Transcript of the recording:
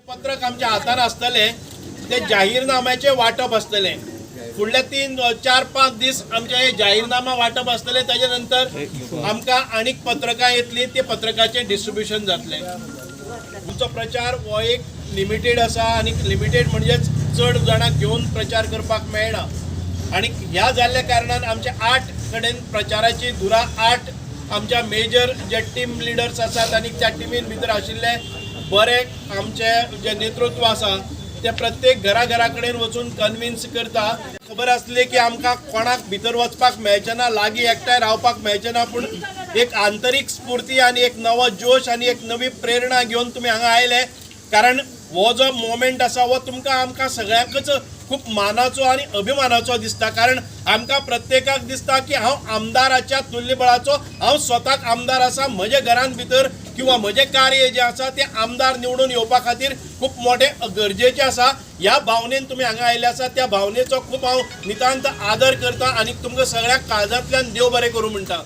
पत्रक आमच्या हातान आसतले ते जाहीरनाम्याचे वाटप आसतले फुडले 3-4-5 दीस आमचे हे जाहीरनामा वाटप आसतले ताजे नंतर आमकां आनीक पत्रकां येतली ते पत्रकाचे डिस्ट्रीब्युशन जातले तुमचो प्रचार हो एक लिमिटेड आसा आनी लिमिटेड म्हणजे चड जाणांक घेवन प्रचार करपाक मेळना आणि ह्या जाल्ल्या कारणान आमचे 8 कडेन प्रचाराची धुरा 8 आमच्या मेजर जे टीम लिडर्स आसात आणि त्या टिमीन भितर आशिल्ले बरे आमचे जे नेतृत्व आसा ते प्रत्येक घरा कडेन वचून कन्विन्स करता खबर आसली की आमकां कोणाक भितर वचपाक मेळचेना लागीं एकठांय रावपाक मेळचेना पूण एक आंतरीक स्फूर्ती आणि एक नवो जोश आणि एक नवी प्रेरणा घेवन तुमी हांगा आयले कारण हो जो मोमेंट आसा हो तुमकां आमकां सगळ्यांकच खूप मानाचो आणि अभिमानाचो दिसता कारण आमकां प्रत्येकाक दिसता की हांव आमदाराच्या तुल्यबळाचो हांव स्वताक आमदार आसा म्हज्या घरान भितर किंवा म्हजें कार्य जें आसा तें आमदार निवडून येवपा खातीर खूप मोठें गरजेचें आसा ह्या भावनेन तुमी हांगा आयले आसा त्या भावनेचो खूप हांव नितांत आदर करता आनी तुमकां सगळ्यांक काळजांतल्यान देव बरें करूं म्हणटा।